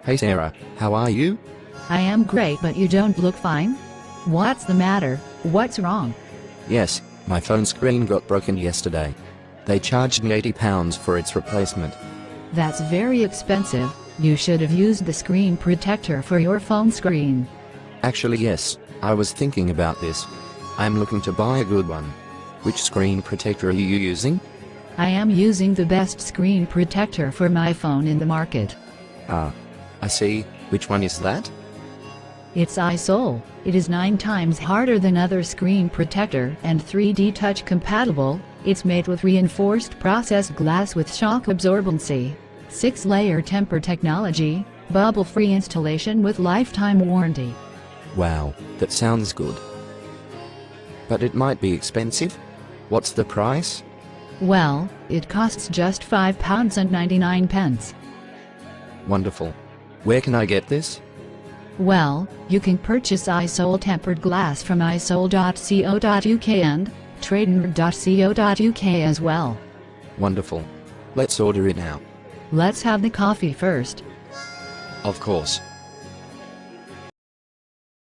Hey Sarah, how are you? I am great, but you don't look fine. What's the matter? What's wrong? Yes, my phone screen got broken yesterday. They charged me £80 for its replacement. That's very expensive. You should have used the screen protector for your phone screen. Actually yes, I was thinking about this. I'm looking to buy a good one. Which screen protector are you using? I am using the best screen protector for my phone in the market. Ah, I see. Which one is that? It's iSol. It is 9 times harder than other screen protector and 3D touch compatible. It's made with reinforced processed glass with shock absorbency, 6-layer temper technology, bubble-free installation with lifetime warranty. Wow, that sounds good. But it might be expensive? What's the price? Well, it costs just £5.99. Wonderful. Where can I get this? Well, you can purchase iSol tempered glass from isol.co.uk and tradenerd.co.uk as well. Wonderful. Let's order it now. Let's have the coffee first. Of course.